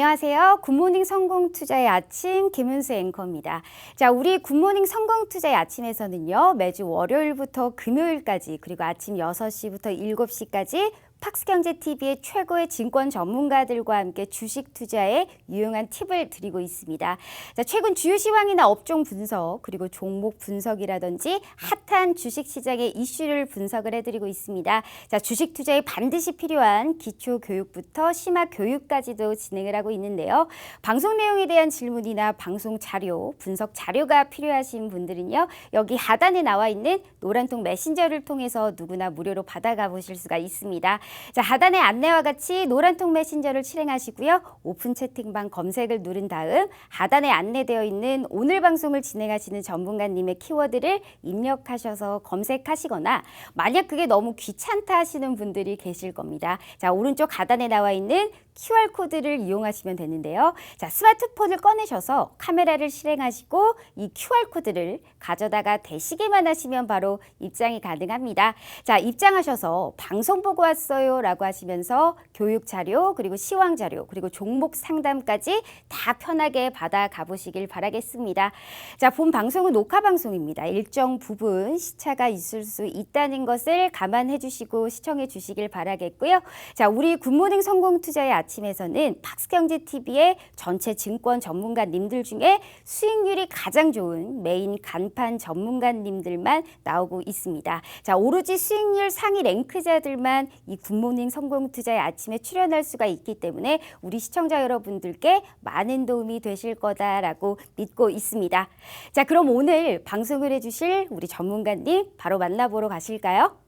안녕하세요. 굿모닝 성공투자의 아침 김은수 앵커입니다. 자, 우리 굿모닝 성공투자의 아침에서는요. 매주 월요일부터 금요일까지 그리고 아침 6시부터 7시까지 팍스경제TV의 최고의 증권 전문가들과 함께 주식 투자에 유용한 팁을 드리고 있습니다. 자, 최근 주요 시황이나 업종 분석 그리고 종목 분석이라든지 핫한 주식 시장의 이슈를 분석을 해드리고 있습니다. 자, 주식 투자에 반드시 필요한 기초 교육부터 심화 교육까지도 진행을 하고 있는데요. 방송 내용에 대한 질문이나 방송 자료, 분석 자료가 필요하신 분들은요. 여기 하단에 나와 있는 노란통 메신저를 통해서 누구나 무료로 받아가 보실 수가 있습니다. 자, 하단의 안내와 같이 노란통 메신저를 실행하시고요. 오픈 채팅방 검색을 누른 다음 하단에 안내되어 있는 오늘 방송을 진행하시는 전문가님의 키워드를 입력하셔서 검색하시거나 만약 그게 너무 귀찮다 하시는 분들이 계실 겁니다. 자, 오른쪽 하단에 나와 있는 QR코드를 이용하시면 되는데요. 자, 스마트폰을 꺼내셔서 카메라를 실행하시고 이 QR코드를 가져다가 대시기만 하시면 바로 입장이 가능합니다. 자, 입장하셔서 방송 보고 왔어요 라고 하시면서 교육 자료 그리고 시황 자료 그리고 종목 상담까지 다 편하게 받아 가보시길 바라겠습니다. 자, 본 방송은 녹화 방송입니다. 일정 부분 시차가 있을 수 있다는 것을 감안해 주시고 시청해 주시길 바라겠고요. 자, 우리 굿모닝 성공투자의 아침에서는 팍스경제TV의 전체 증권 전문가님들 중에 수익률이 가장 좋은 메인 간판 전문가님들만 나오고 있습니다. 자, 오로지 수익률 상위 랭크자들만 이 굿모닝 성공투자의 아침에 출연할 수가 있기 때문에 우리 시청자 여러분들께 많은 도움이 되실 거다라고 믿고 있습니다. 자, 그럼 오늘 방송을 해주실 우리 전문가님 바로 만나보러 가실까요?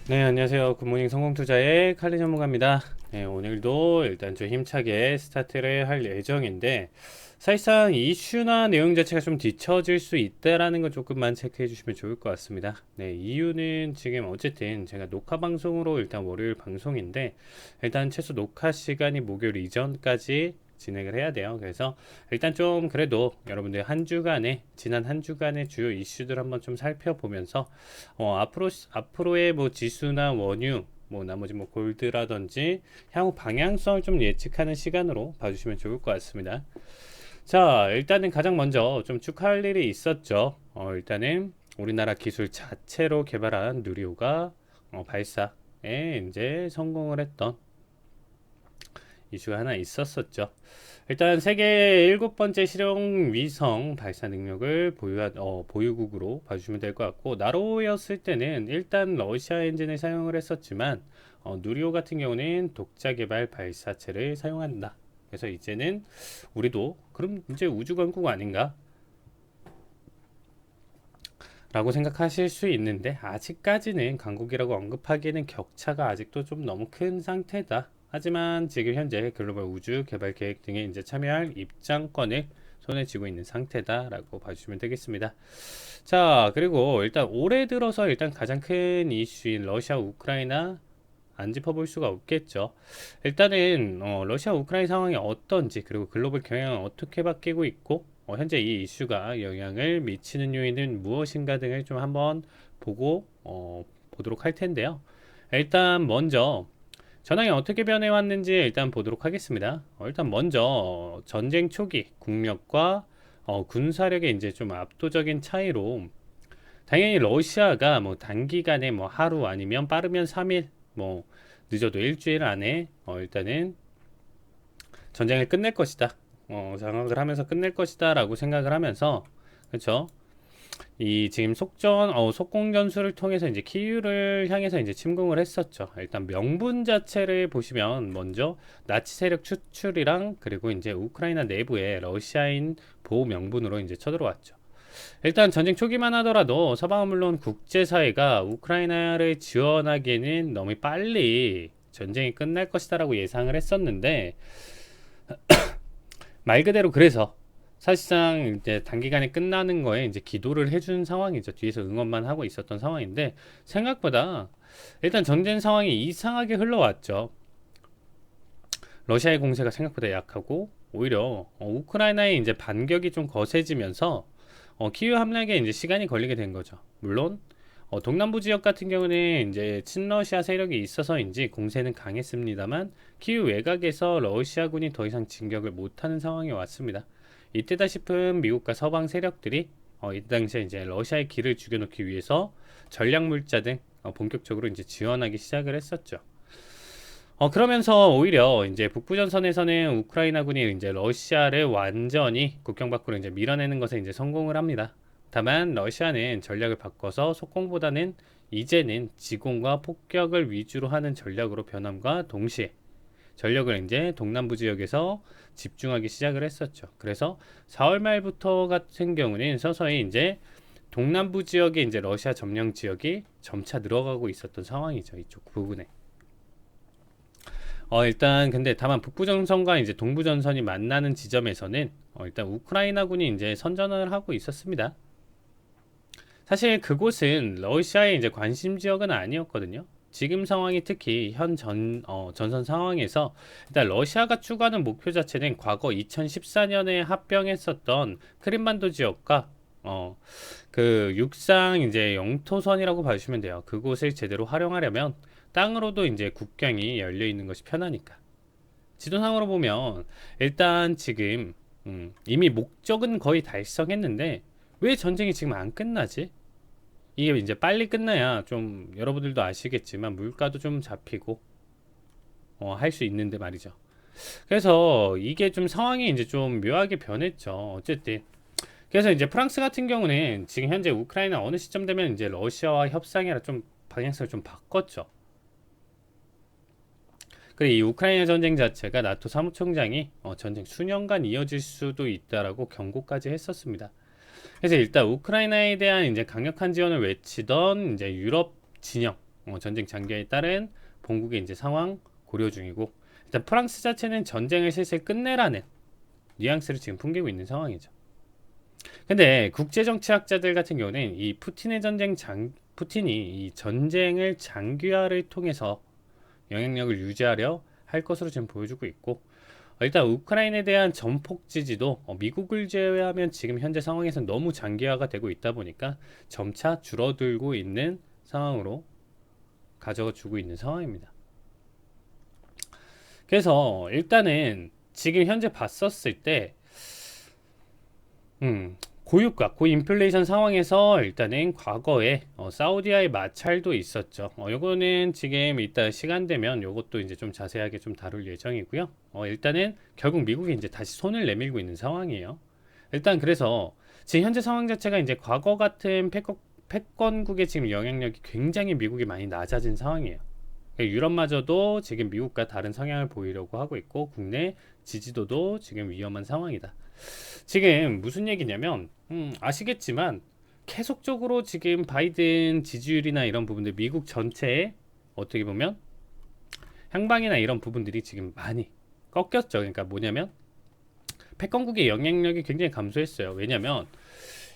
네, 안녕하세요. 굿모닝 성공투자의 칼리 전문가입니다. 네, 오늘도 일단 좀 힘차게 스타트를 할 예정인데 사실상 이슈나 내용 자체가 좀 뒤처질 수 있다라는 거 조금만 체크해 주시면 좋을 것 같습니다. 네, 이유는 지금 어쨌든 제가 녹화 방송으로 일단 월요일 방송인데 일단 최소 녹화 시간이 목요일 이전까지 진행을 해야 돼요. 그래서 일단 좀 그래도 여러분들 지난 한 주간의 주요 이슈들 한번 좀 살펴보면서 앞으로의 뭐 지수나 원유 뭐 나머지 뭐 골드라든지 향후 방향성을 좀 예측하는 시간으로 봐주시면 좋을 것 같습니다. 자, 일단은 가장 먼저 좀 축하할 일이 있었죠. 일단은 우리나라 기술 자체로 개발한 누리호가 발사에 이제 성공을 했던 이슈가 하나 있었었죠. 일단 세계 7번째 실용 위성 발사 능력을 보유국으로 봐주시면 될 것 같고, 나로였을 때는 일단 러시아 엔진을 사용을 했었지만 누리호 같은 경우는 독자 개발 발사체를 사용한다. 그래서 이제는 우리도 그럼 이제 우주건국 아닌가? 라고 생각하실 수 있는데 아직까지는 강국이라고 언급하기에는 격차가 아직도 좀 너무 큰 상태다. 하지만 지금 현재 글로벌 우주 개발 계획 등에 이제 참여할 입장권을 손에 쥐고 있는 상태다라고 봐주시면 되겠습니다. 자, 그리고 일단 올해 들어서 일단 가장 큰 이슈인 러시아 우크라이나 안 짚어볼 수가 없겠죠. 일단은 러시아 우크라이나 상황이 어떤지 그리고 글로벌 경향은 어떻게 바뀌고 있고 현재 이 이슈가 영향을 미치는 요인은 무엇인가 등을 좀 한번 보도록 할 텐데요. 일단 먼저 전황이 어떻게 변해왔는지 일단 보도록 하겠습니다. 일단 먼저 전쟁 초기 국력과 군사력의 이제 좀 압도적인 차이로 당연히 러시아가 뭐 단기간에 뭐 하루 아니면 빠르면 3일 뭐 늦어도 일주일 안에 일단은 전쟁을 끝낼 것이다. 장악을 하면서 끝낼 것이다 라고 생각을 하면서 그렇죠. 이 지금 속공 전술을 통해서 이제 키이우를 향해서 이제 침공을 했었죠. 일단 명분 자체를 보시면 먼저 나치 세력 추출이랑 그리고 이제 우크라이나 내부에 러시아인 보호 명분으로 이제 쳐들어왔죠. 일단 전쟁 초기만 하더라도 서방은 물론 국제사회가 우크라이나를 지원하기에는 너무 빨리 전쟁이 끝날 것이다라고 예상을 했었는데 말 그대로 그래서 사실상 이제 단기간에 끝나는 거에 이제 기도를 해준 상황이죠. 뒤에서 응원만 하고 있었던 상황인데 생각보다 일단 전쟁 상황이 이상하게 흘러왔죠. 러시아의 공세가 생각보다 약하고 오히려 우크라이나의 이제 반격이 좀 거세지면서 키우 함락에 이제 시간이 걸리게 된 거죠. 물론 동남부 지역 같은 경우는 이제 친러시아 세력이 있어서인지 공세는 강했습니다만 키우 외곽에서 러시아군이 더 이상 진격을 못하는 상황이 왔습니다. 이때다 싶은 미국과 서방 세력들이 이 당시에 이제 러시아의 길을 죽여놓기 위해서 전략물자 등 본격적으로 이제 지원하기 시작을 했었죠. 그러면서 오히려 이제 북부전선에서는 우크라이나군이 이제 러시아를 완전히 국경 밖으로 이제 밀어내는 것에 이제 성공을 합니다. 다만 러시아는 전략을 바꿔서 속공보다는 이제는 지공과 폭격을 위주로 하는 전략으로 변함과 동시에 전력을 이제 동남부 지역에서 집중하기 시작을 했었죠. 그래서 4월 말부터 같은 경우는 서서히 이제 동남부 지역에 이제 러시아 점령 지역이 점차 늘어가고 있었던 상황이죠. 이쪽 부분에. 일단 근데 다만 북부전선과 이제 동부전선이 만나는 지점에서는 일단 우크라이나군이 이제 선전을 하고 있었습니다. 사실 그곳은 러시아의 이제 관심 지역은 아니었거든요. 지금 상황이 특히 전선 상황에서 일단 러시아가 추구하는 목표 자체는 과거 2014년에 합병했었던 크림반도 지역과 그 육상 이제 영토선이라고 봐주시면 돼요. 그곳을 제대로 활용하려면 땅으로도 이제 국경이 열려 있는 것이 편하니까. 지도상으로 보면 일단 지금 이미 목적은 거의 달성했는데 왜 전쟁이 지금 안 끝나지? 이게 이제 빨리 끝나야 좀 여러분들도 아시겠지만 물가도 좀 잡히고 할 수 있는데 말이죠. 그래서 이게 좀 상황이 이제 좀 묘하게 변했죠. 어쨌든 그래서 이제 프랑스 같은 경우는 지금 현재 우크라이나 어느 시점 되면 이제 러시아와 협상이라 좀 방향성을 좀 바꿨죠. 그리고 이 우크라이나 전쟁 자체가 나토 사무총장이 전쟁 수년간 이어질 수도 있다라고 경고까지 했었습니다. 그래서 일단 우크라이나에 대한 이제 강력한 지원을 외치던 이제 유럽 진영 전쟁 장기화에 따른 본국의 이제 상황 고려 중이고 일단 프랑스 자체는 전쟁을 슬슬 끝내라는 뉘앙스를 지금 풍기고 있는 상황이죠. 근데 국제정치학자들 같은 경우는 이 푸틴이 이 전쟁을 장기화를 통해서 영향력을 유지하려 할 것으로 지금 보여주고 있고 일단 우크라이나에 대한 전폭 지지도 미국을 제외하면 지금 현재 상황에서 너무 장기화가 되고 있다 보니까 점차 줄어들고 있는 상황으로 가져가 주고 있는 상황입니다. 그래서 일단은 지금 현재 봤었을 때 고유가, 고인플레이션 상황에서 일단은 과거에 사우디와의 마찰도 있었죠. 요거는 지금 이따 시간 되면 요것도 이제 좀 자세하게 좀 다룰 예정이고요. 일단은 결국 미국이 이제 다시 손을 내밀고 있는 상황이에요. 일단 그래서 지금 현재 상황 자체가 이제 과거 같은 패권국의 지금 영향력이 굉장히 미국이 많이 낮아진 상황이에요. 유럽마저도 지금 미국과 다른 성향을 보이려고 하고 있고 국내 지지도도 지금 위험한 상황이다. 지금 무슨 얘기냐면 아시겠지만 계속적으로 지금 바이든 지지율이나 이런 부분들 미국 전체에 어떻게 보면 향방이나 이런 부분들이 지금 많이 꺾였죠. 그러니까 뭐냐면 패권국의 영향력이 굉장히 감소했어요. 왜냐면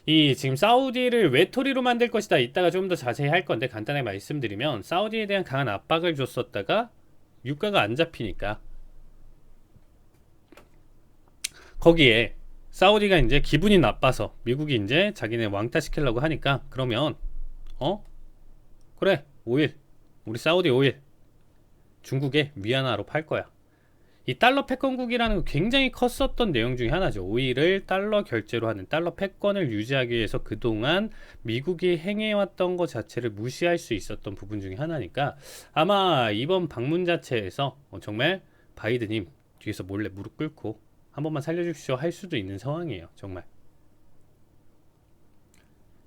이 지금 사우디를 외톨이로 만들 것이다. 이따가 좀 더 자세히 할 건데 간단하게 말씀드리면 사우디에 대한 강한 압박을 줬었다가 유가가 안 잡히니까 거기에 사우디가 이제 기분이 나빠서 미국이 이제 자기네 왕따 시키려고 하니까 그러면 그래 오일 우리 사우디 오일 중국에 위안화로 팔 거야. 이 달러 패권국이라는 거 굉장히 컸었던 내용 중에 하나죠. 오일을 달러 결제로 하는 달러 패권을 유지하기 위해서 그동안 미국이 행해왔던 것 자체를 무시할 수 있었던 부분 중에 하나니까 아마 이번 방문 자체에서 정말 바이든이 뒤에서 몰래 무릎 꿇고 한 번만 살려주십시오 할 수도 있는 상황이에요. 정말.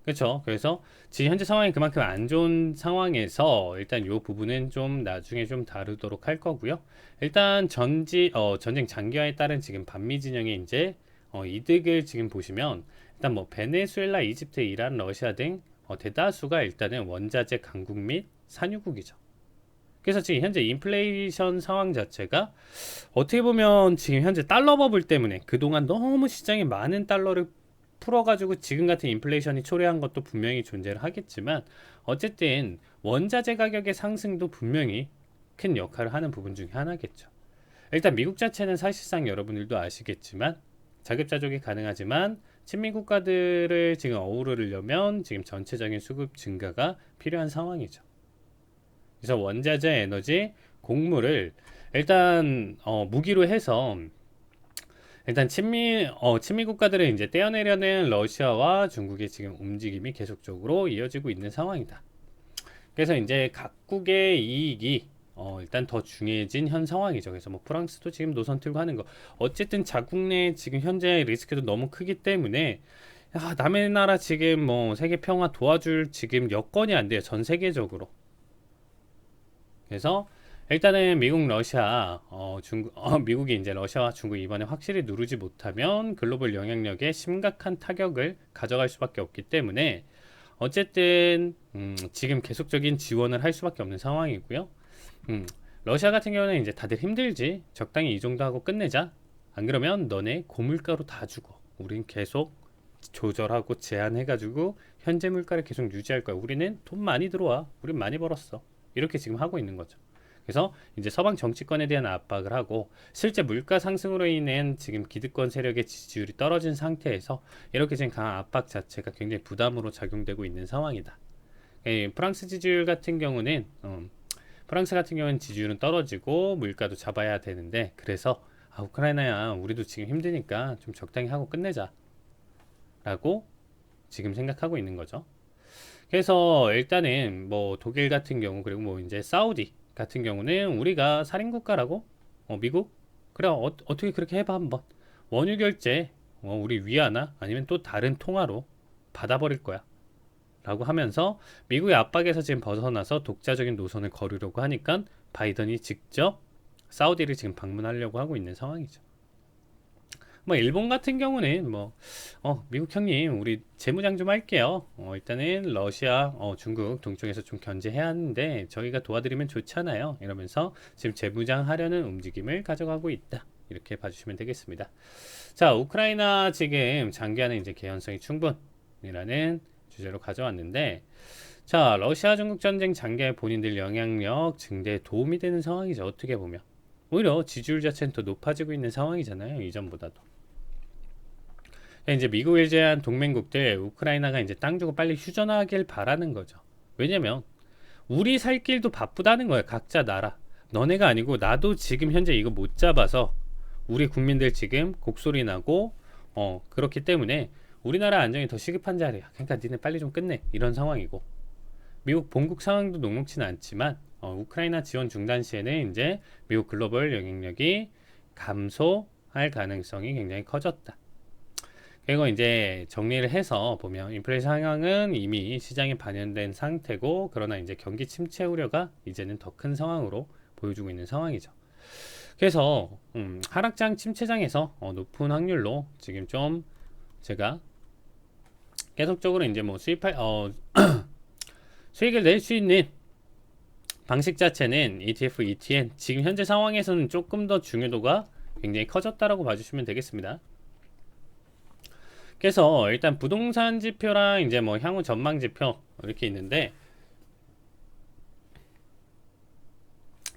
그렇죠. 그래서 지금 현재 상황이 그만큼 안 좋은 상황에서 일단 이 부분은 좀 나중에 좀 다루도록 할 거고요. 일단 전쟁 장기화에 따른 지금 반미 진영의 이제 이득을 지금 보시면 일단 뭐 베네수엘라, 이집트, 이란, 러시아 등 대다수가 일단은 원자재 강국 및 산유국이죠. 그래서 지금 현재 인플레이션 상황 자체가 어떻게 보면 지금 현재 달러 버블 때문에 그동안 너무 시장에 많은 달러를 풀어가지고 지금 같은 인플레이션이 초래한 것도 분명히 존재를 하겠지만, 어쨌든 원자재 가격의 상승도 분명히 큰 역할을 하는 부분 중에 하나겠죠. 일단 미국 자체는 사실상 여러분들도 아시겠지만 자급자족이 가능하지만 친미 국가들을 지금 어우르려면 지금 전체적인 수급 증가가 필요한 상황이죠. 그래서 원자재, 에너지, 곡물을 일단 무기로 해서 일단 친미 국가들을 이제 떼어내려는 러시아와 중국의 지금 움직임이 계속적으로 이어지고 있는 상황이다. 그래서 이제 각국의 이익이 일단 더 중요해진 현 상황이죠. 그래서 뭐 프랑스도 지금 노선 틀고 하는 거, 어쨌든 자국 내 지금 현재 리스크도 너무 크기 때문에 남의 나라 지금 뭐 세계 평화 도와줄 지금 여건이 안 돼요, 전 세계적으로. 그래서 일단은 미국, 러시아, 미국이 이제 러시아와 중국 이번에 확실히 누르지 못하면 글로벌 영향력에 심각한 타격을 가져갈 수밖에 없기 때문에 어쨌든 지금 계속적인 지원을 할 수밖에 없는 상황이고요. 러시아 같은 경우는 이제 다들 힘들지, 적당히 이 정도 하고 끝내자, 안 그러면 너네 고물가로 다 죽어, 우린 계속 조절하고 제한해가지고 현재 물가를 계속 유지할 거야, 우리는 돈 많이 들어와, 우린 많이 벌었어, 이렇게 지금 하고 있는 거죠. 그래서 이제 서방 정치권에 대한 압박을 하고, 실제 물가 상승으로 인한 지금 기득권 세력의 지지율이 떨어진 상태에서 이렇게 지금 강한 압박 자체가 굉장히 부담으로 작용되고 있는 상황이다. 프랑스 지지율 같은 경우는 프랑스 같은 경우는 지지율은 떨어지고 물가도 잡아야 되는데, 그래서 우크라이나야, 우리도 지금 힘드니까 좀 적당히 하고 끝내자 라고 지금 생각하고 있는 거죠. 그래서 일단은 뭐 독일 같은 경우, 그리고 뭐 이제 사우디 같은 경우는 우리가 살인국가라고, 미국? 그래, 어떻게 그렇게 해봐 한번. 원유 결제 우리 위하나 아니면 또 다른 통화로 받아버릴 거야 라고 하면서 미국의 압박에서 지금 벗어나서 독자적인 노선을 걸으려고 하니까 바이든이 직접 사우디를 지금 방문하려고 하고 있는 상황이죠. 뭐 일본 같은 경우는 뭐 미국 형님, 우리 재무장 좀 할게요. 일단은 러시아, 중국 동쪽에서 좀 견제해야 하는데 저희가 도와드리면 좋잖아요, 이러면서 지금 재무장 하려는 움직임을 가져가고 있다, 이렇게 봐주시면 되겠습니다. 자, 우크라이나 지금 장기화는 이제 개연성이 충분이라는 주제로 가져왔는데, 자, 러시아 중국 전쟁 장기화에 본인들 영향력 증대에 도움이 되는 상황이죠. 어떻게 보면 오히려 지지율 자체는 더 높아지고 있는 상황이잖아요, 이전보다도. 이제 미국을 제외한 동맹국들, 우크라이나가 이제 땅 주고 빨리 휴전하길 바라는 거죠. 왜냐면 우리 살 길도 바쁘다는 거예요, 각자 나라. 너네가 아니고 나도 지금 현재 이거 못 잡아서 우리 국민들 지금 곡소리 나고 그렇기 때문에 우리나라 안정이 더 시급한 자리야. 그러니까 니네 빨리 좀 끝내, 이런 상황이고, 미국 본국 상황도 녹록지는 않지만 우크라이나 지원 중단 시에는 이제 미국 글로벌 영향력이 감소할 가능성이 굉장히 커졌다. 그리고 이제 정리를 해서 보면 인플레이션 상황은 이미 시장에 반영된 상태고, 그러나 이제 경기 침체 우려가 이제는 더 큰 상황으로 보여주고 있는 상황이죠. 그래서 하락장 침체장에서 높은 확률로 지금 좀 제가 계속적으로 이제 뭐 수익을 낼 수 있는 방식 자체는 ETF, ETN, 지금 현재 상황에서는 조금 더 중요도가 굉장히 커졌다라고 봐주시면 되겠습니다. 그래서 일단 부동산 지표랑 이제 뭐 향후 전망 지표 이렇게 있는데,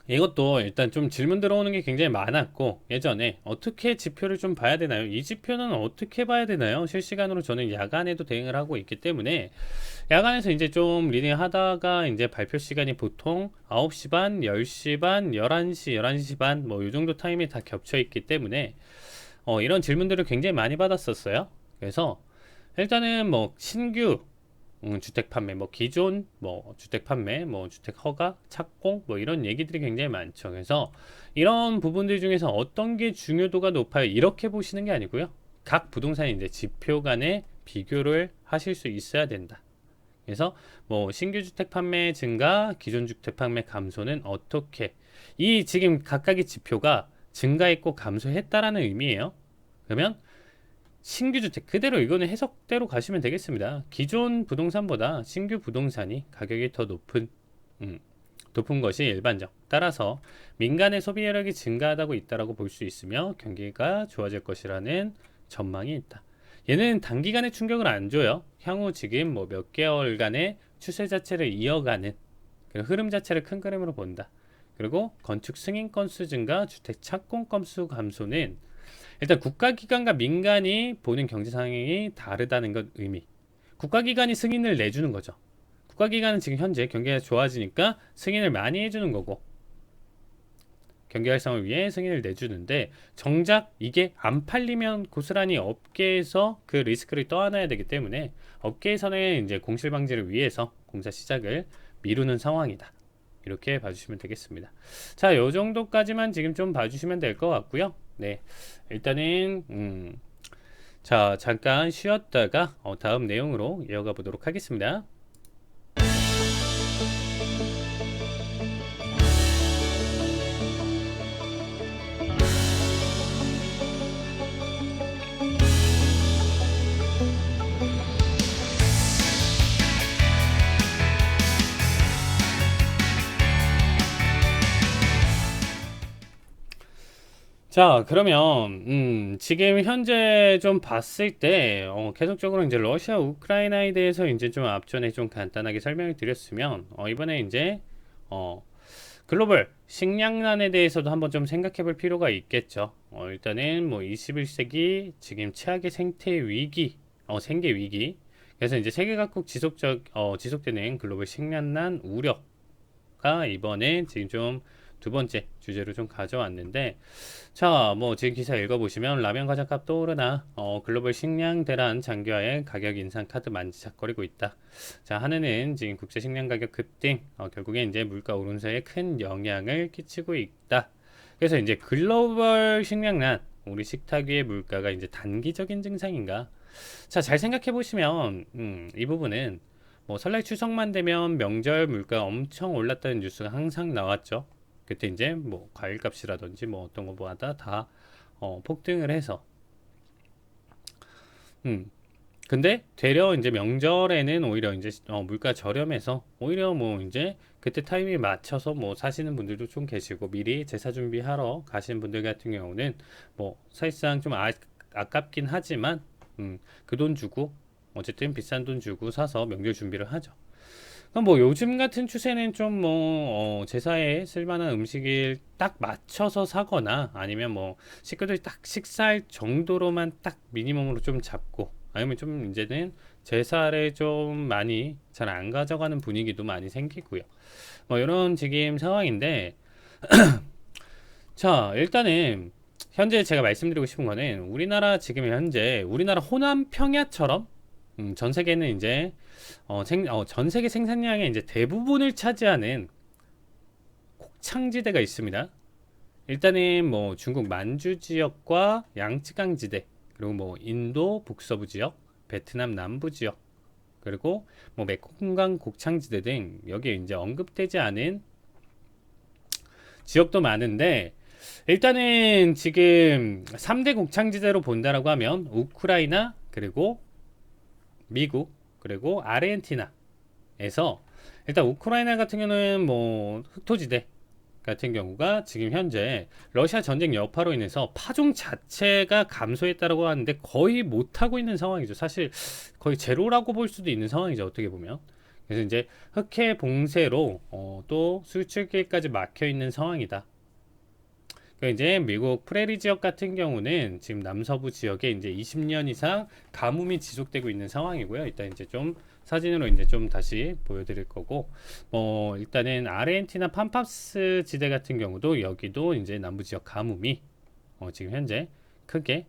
이것도 일단 좀 질문 들어오는 게 굉장히 많았고, 예전에 어떻게 지표를 좀 봐야 되나요? 이 지표는 어떻게 봐야 되나요? 실시간으로 저는 야간에도 대응을 하고 있기 때문에 야간에서 이제 좀 리딩 하다가 이제 발표 시간이 보통 9시 반, 10시 반, 11시, 11시 반 뭐 이 정도 타임이 다 겹쳐 있기 때문에 이런 질문들을 굉장히 많이 받았었어요. 그래서 일단은 뭐 신규 주택 판매, 뭐 기존 뭐 주택 판매, 뭐 주택 허가, 착공, 뭐 이런 얘기들이 굉장히 많죠. 그래서 이런 부분들 중에서 어떤 게 중요도가 높아요, 이렇게 보시는 게 아니고요, 각 부동산의 이제 지표 간의 비교를 하실 수 있어야 된다. 그래서 뭐 신규 주택 판매 증가, 기존 주택 판매 감소는 어떻게, 이 지금 각각의 지표가 증가했고 감소했다라는 의미예요. 그러면 신규 주택 그대로, 이거는 해석대로 가시면 되겠습니다. 기존 부동산보다 신규 부동산이 가격이 더 높은 것이 일반적. 따라서 민간의 소비력이 증가하고 있다고 볼 수 있으며 경기가 좋아질 것이라는 전망이 있다. 얘는 단기간에 충격을 안 줘요. 향후 지금 뭐 몇 개월간의 추세 자체를 이어가는 그 흐름 자체를 큰 그림으로 본다. 그리고 건축 승인 건수 증가, 주택 착공 건수 감소는 일단 국가기관과 민간이 보는 경제 상황이 다르다는 것 의미. 국가기관이 승인을 내주는 거죠. 국가기관은 지금 현재 경기가 좋아지니까 승인을 많이 해주는 거고 경기 활성을 위해 승인을 내주는데 정작 이게 안 팔리면 고스란히 업계에서 그 리스크를 떠안아야 되기 때문에 업계에서는 이제 공실 방지를 위해서 공사 시작을 미루는 상황이다. 이렇게 봐주시면 되겠습니다. 자, 요 정도까지만 지금 좀 봐주시면 될 것 같고요. 네, 일단은 자, 잠깐 쉬었다가 다음 내용으로 이어가 보도록 하겠습니다. 자, 그러면 지금 현재 좀 봤을 때 계속적으로 이제 러시아 우크라이나에 대해서 이제 좀 앞전에 좀 간단하게 설명을 드렸으면 이번에 이제 글로벌 식량난에 대해서도 한번 좀 생각해 볼 필요가 있겠죠. 일단은 뭐 21세기 지금 최악의 생태 위기, 생계 위기. 그래서 이제 세계 각국 지속되는 글로벌 식량난 우려가 이번에 지금 좀 두 번째 주제로 좀 가져왔는데, 자, 뭐 지금 기사 읽어보시면 라면 과자값 떠오르나 글로벌 식량 대란 장기화에 가격 인상 카드 만지작거리고 있다. 자, 하나는 지금 국제 식량 가격 급등, 결국에 이제 물가 오름세에 큰 영향을 끼치고 있다. 그래서 이제 글로벌 식량난, 우리 식탁 위의 물가가 이제 단기적인 증상인가? 자, 잘 생각해 보시면 이 부분은 뭐 설날 추석만 되면 명절 물가 엄청 올랐다는 뉴스가 항상 나왔죠. 그때 이제 뭐 과일값이라든지 뭐 어떤 거보다 다 폭등을 해서 근데 되려 이제 명절에는 오히려 이제 물가 저렴해서 오히려 뭐 이제 그때 타이밍에 맞춰서 뭐 사시는 분들도 좀 계시고 미리 제사 준비하러 가시는 분들 같은 경우는 뭐 사실상 좀 아깝긴 하지만 그 돈 주고 어쨌든 비싼 돈 주고 사서 명절 준비를 하죠. 그럼 뭐 요즘 같은 추세는 좀 뭐 제사에 쓸만한 음식을 딱 맞춰서 사거나 아니면 뭐 식구들이 딱 식사할 정도로만 딱 미니멈으로 좀 잡고 아니면 좀 이제는 제사를 좀 많이 잘 안 가져가는 분위기도 많이 생기고요. 뭐 이런 지금 상황인데 자, 일단은 현재 제가 말씀드리고 싶은 거는 우리나라 지금 현재 우리나라 호남 평야처럼 전 세계는 이제 전 세계 생산량의 이제 대부분을 차지하는 곡창지대가 있습니다. 일단은 뭐 중국 만주 지역과 양쯔강 지대, 그리고 뭐 인도 북서부 지역, 베트남 남부 지역, 그리고 뭐 메콩강 곡창지대 등 여기에 이제 언급되지 않은 지역도 많은데 일단은 지금 3대 곡창지대로 본다라고 하면 우크라이나 그리고 미국 그리고 아르헨티나에서 일단 우크라이나 같은 경우는 뭐 흑토지대 같은 경우가 지금 현재 러시아 전쟁 여파로 인해서 파종 자체가 감소했다고 하는데 거의 못하고 있는 상황이죠. 사실 거의 제로라고 볼 수도 있는 상황이죠. 어떻게 보면. 그래서 이제 흑해 봉쇄로 또 수출길까지 막혀 있는 상황이다. 그러니까 이제 미국 프레리 지역 같은 경우는 지금 남서부 지역에 이제 20년 이상 가뭄이 지속되고 있는 상황이고요. 일단 이제 좀 사진으로 이제 좀 다시 보여드릴 거고, 일단은 아르헨티나 팜파스 지대 같은 경우도 여기도 이제 남부 지역 가뭄이 지금 현재 크게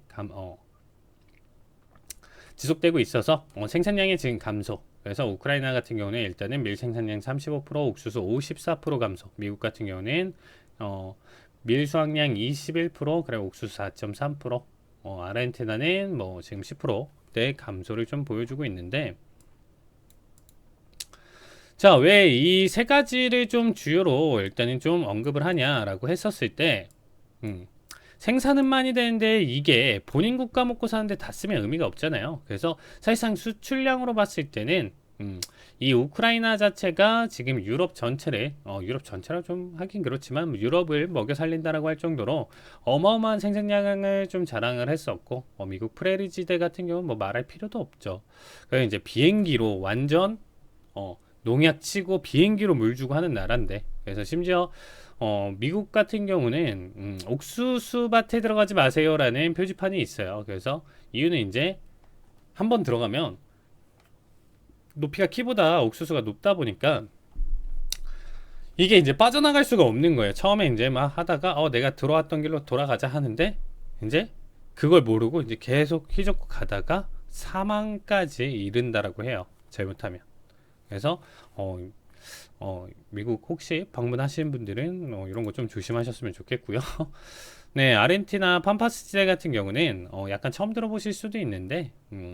지속되고 있어서 생산량이 지금 감소. 그래서 우크라이나 같은 경우는 일단은 밀 생산량 35%, 옥수수 54% 감소. 미국 같은 경우는 밀 수확량 21%, 그리고 옥수수 4.3%, 아르헨티나는 뭐 지금 10%대 감소를 좀 보여주고 있는데, 자, 왜 이 세 가지를 좀 주요로 일단은 좀 언급을 하냐라고 했었을 때, 생산은 많이 되는데 이게 본인 국가 먹고 사는데 다 쓰면 의미가 없잖아요. 그래서 사실상 수출량으로 봤을 때는 이 우크라이나 자체가 지금 유럽 전체를 유럽 전체라 좀 하긴 그렇지만 유럽을 먹여 살린다라고 할 정도로 어마어마한 생산량을 좀 자랑을 했었고 미국 프레리 지대 같은 경우는 뭐 말할 필요도 없죠. 그래서 이제 비행기로 완전 농약 치고 비행기로 물 주고 하는 나라인데 그래서 심지어 미국 같은 경우는 옥수수 밭에 들어가지 마세요라는 표지판이 있어요. 그래서 이유는 이제 한번 들어가면 높이가 키보다 옥수수가 높다 보니까 이게 이제 빠져나갈 수가 없는 거예요. 처음에 이제 막 하다가 내가 들어왔던 길로 돌아가자 하는데 이제 그걸 모르고 이제 계속 휘젓고 가다가 사망까지 이른다라고 해요. 잘못하면. 그래서 미국 혹시 방문하시는 분들은 이런 거 좀 조심하셨으면 좋겠고요. 네, 아르헨티나 팜파스 지대 같은 경우는 약간 처음 들어보실 수도 있는데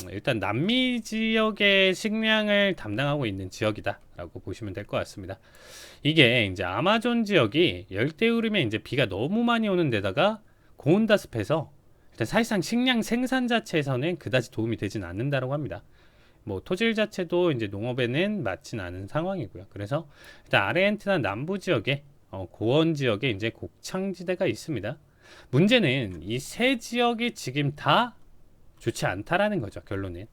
일단 남미 지역의 식량을 담당하고 있는 지역이다라고 보시면 될 것 같습니다. 이게 이제 아마존 지역이 열대우림에 이제 비가 너무 많이 오는 데다가 고온다습해서 일단 사실상 식량 생산 자체에서는 그다지 도움이 되진 않는다고 합니다. 뭐 토질 자체도 이제 농업에는 맞진 않은 상황이고요. 그래서 일단 아르헨티나 남부 지역에 고원 지역에 이제 곡창지대가 있습니다. 문제는 이 세 지역이 지금 다 좋지 않다라는 거죠. 결론은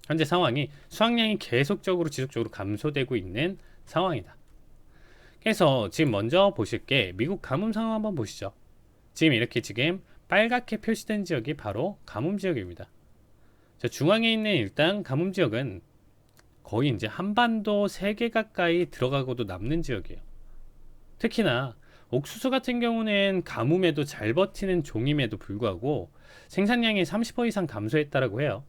현재 상황이 수확량이 계속적으로 지속적으로 감소되고 있는 상황이다. 그래서 지금 먼저 보실 게 미국 가뭄 상황 한번 보시죠. 지금 이렇게 지금 빨갛게 표시된 지역이 바로 가뭄 지역입니다. 자, 중앙에 있는 일단 가뭄 지역은 거의 이제 한반도 3개 가까이 들어가고도 남는 지역이에요. 특히나 옥수수 같은 경우는 가뭄에도 잘 버티는 종임에도 불구하고 생산량이 30% 이상 감소했다라고 해요.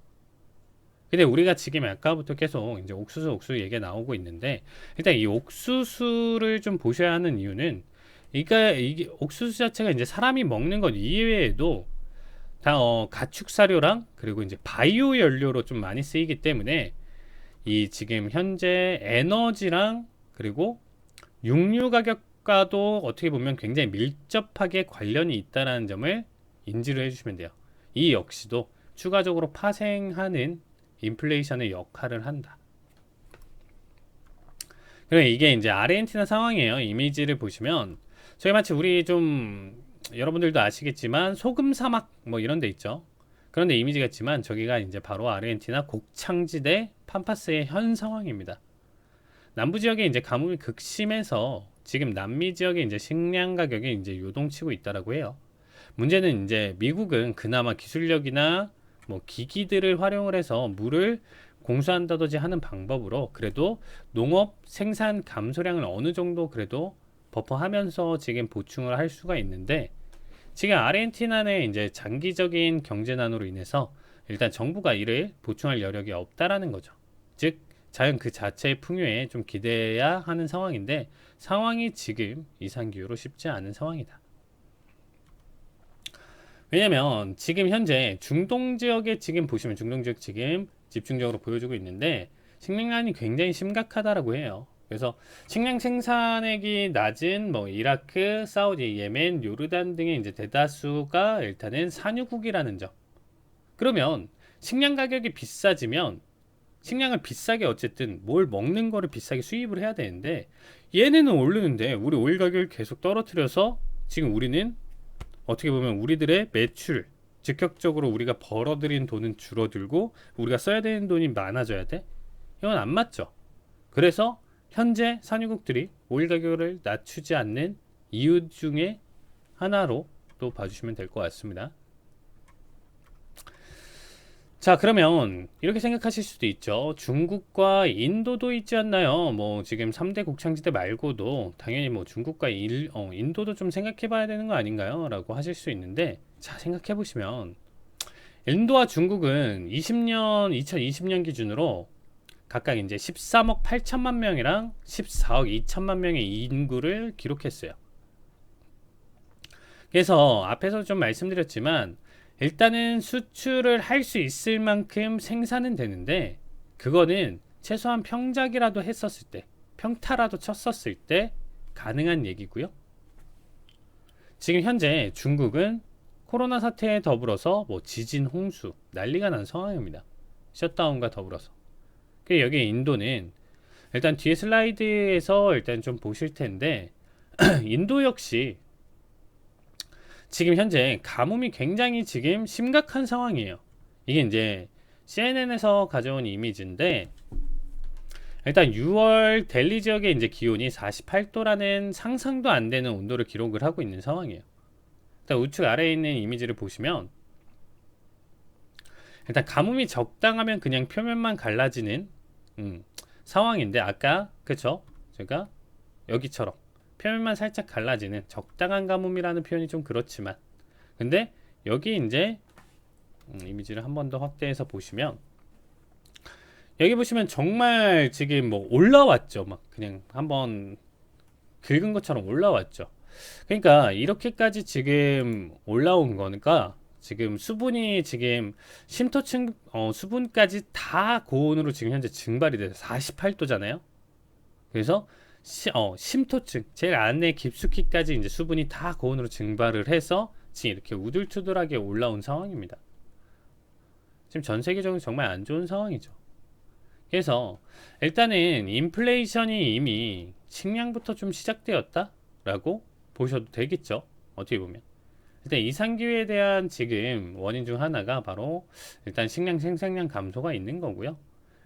근데 우리가 지금 아까부터 계속 이제 옥수수 얘기가 나오고 있는데 일단 이 옥수수를 좀 보셔야 하는 이유는 이게 옥수수 자체가 이제 사람이 먹는 것 이외에도 다 가축 사료랑 그리고 이제 바이오 연료로 좀 많이 쓰이기 때문에 이 지금 현재 에너지랑 그리고 육류 가격과도 어떻게 보면 굉장히 밀접하게 관련이 있다는 점을 인지를 해주시면 돼요. 이 역시도 추가적으로 파생하는 인플레이션의 역할을 한다. 그리고 이게 이제 아르헨티나 상황이에요. 이미지를 보시면 저희 마치 우리 좀 여러분들도 아시겠지만 소금 사막 뭐 이런 데 있죠. 그런데 이미지 같지만 저기가 이제 바로 아르헨티나 곡창지대 팜파스의 현 상황입니다. 남부 지역에 이제 가뭄이 극심해서 지금 남미 지역에 이제 식량 가격이 이제 요동치고 있다라고 해요. 문제는 이제 미국은 그나마 기술력이나 뭐 기기들을 활용을 해서 물을 공수한다든지 하는 방법으로 그래도 농업 생산 감소량을 어느 정도 그래도 버퍼하면서 지금 보충을 할 수가 있는데 지금 아르헨티나의 이제 장기적인 경제난으로 인해서 일단 정부가 이를 보충할 여력이 없다라는 거죠. 즉 자연 그 자체의 풍요에 좀 기대야 하는 상황인데 상황이 지금 이상기후로 쉽지 않은 상황이다. 왜냐면 지금 현재 중동 지역에 지금 보시면 중동 지역 지금 집중적으로 보여주고 있는데 식량난이 굉장히 심각하다라고 해요. 그래서 식량 생산액이 낮은 뭐 이라크, 사우디, 예멘, 요르단 등의 이제 대다수가 일단은 산유국이라는 점. 그러면 식량 가격이 비싸지면 식량을 비싸게 어쨌든 뭘 먹는 거를 비싸게 수입을 해야 되는데 얘네는 오르는데 우리 오일 가격을 계속 떨어뜨려서 지금 우리는 어떻게 보면 우리들의 매출 즉각적으로 우리가 벌어들인 돈은 줄어들고 우리가 써야 되는 돈이 많아져야 돼? 이건 안 맞죠. 그래서 현재 산유국들이 오일 가격을 낮추지 않는 이유 중에 하나로 또 봐주시면 될 것 같습니다. 자, 그러면 이렇게 생각하실 수도 있죠. 중국과 인도도 있지 않나요? 뭐 지금 3대 곡창지대 말고도 당연히 뭐 중국과 인도도 좀 생각해 봐야 되는 거 아닌가요? 라고 하실 수 있는데 자, 생각해 보시면 인도와 중국은 2020년 기준으로 각각 이제 13억 8천만 명이랑 14억 2천만 명의 인구를 기록했어요. 그래서 앞에서 좀 말씀드렸지만 일단은 수출을 할 수 있을 만큼 생산은 되는데 그거는 최소한 평작이라도 했었을 때 평타라도 쳤었을 때 가능한 얘기고요. 지금 현재 중국은 코로나 사태에 더불어서 뭐 지진, 홍수 난리가 난 상황입니다. 셧다운과 더불어서 여기 인도는 일단 뒤에 슬라이드에서 일단 좀 보실 텐데 인도 역시 지금 현재 가뭄이 굉장히 지금 심각한 상황이에요. 이게 이제 CNN에서 가져온 이미지인데 일단 6월 델리 지역의 이제 기온이 48도라는 상상도 안 되는 온도를 기록을 하고 있는 상황이에요. 일단 우측 아래에 있는 이미지를 보시면 일단 가뭄이 적당하면 그냥 표면만 갈라지는 상황인데 아까 그쵸? 제가 여기처럼 표면만 살짝 갈라지는 적당한 가뭄이라는 표현이 좀 그렇지만 근데 여기 이제 이미지를 한 번 더 확대해서 보시면 여기 보시면 정말 지금 뭐 올라왔죠. 막 그냥 한번 긁은 것처럼 올라왔죠. 그러니까 이렇게까지 지금 올라온 거니까 지금 수분이 지금 심토층 수분까지 다 고온으로 지금 현재 증발이 돼서 48도잖아요. 그래서 심토층 제일 안에 깊숙이까지 이제 수분이 다 고온으로 증발을 해서 지금 이렇게 우둘투둘하게 올라온 상황입니다. 지금 전 세계적으로 정말 안 좋은 상황이죠. 그래서 일단은 인플레이션이 이미 식량부터 좀 시작되었다라고 보셔도 되겠죠. 어떻게 보면 일단 이상기후에 대한 지금 원인 중 하나가 바로 일단 식량 생산량 감소가 있는 거고요.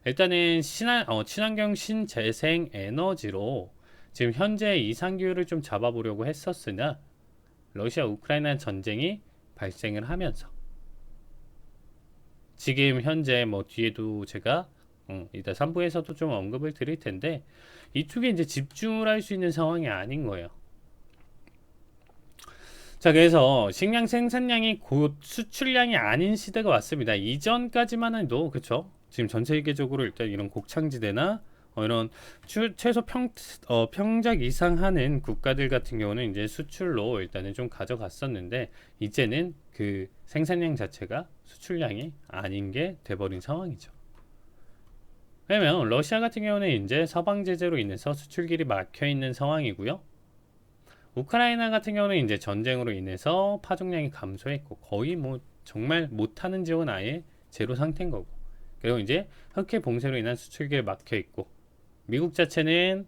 일단은 친환경 신재생 에너지로 지금 현재 이상기후를 좀 잡아보려고 했었으나 러시아 우크라이나 전쟁이 발생을 하면서 지금 현재 뭐 뒤에도 제가 이따 3부에서도 좀 언급을 드릴 텐데 이쪽에 이제 집중을 할 수 있는 상황이 아닌 거예요. 자, 그래서 식량 생산량이 곧 수출량이 아닌 시대가 왔습니다. 이전까지만 해도 그쵸? 지금 전 세계적으로 일단 이런 곡창지대나 이런 최소 평작 이상 하는 국가들 같은 경우는 이제 수출로 일단은 좀 가져갔었는데 이제는 그 생산량 자체가 수출량이 아닌 게 돼버린 상황이죠. 왜냐면 러시아 같은 경우는 이제 서방 제재로 인해서 수출길이 막혀 있는 상황이고요. 우크라이나 같은 경우는 이제 전쟁으로 인해서 파종량이 감소했고 거의 뭐 정말 못하는 지역은 아예 제로 상태인 거고 그리고 이제 흑해 봉쇄로 인한 수출길이 막혀 있고 미국 자체는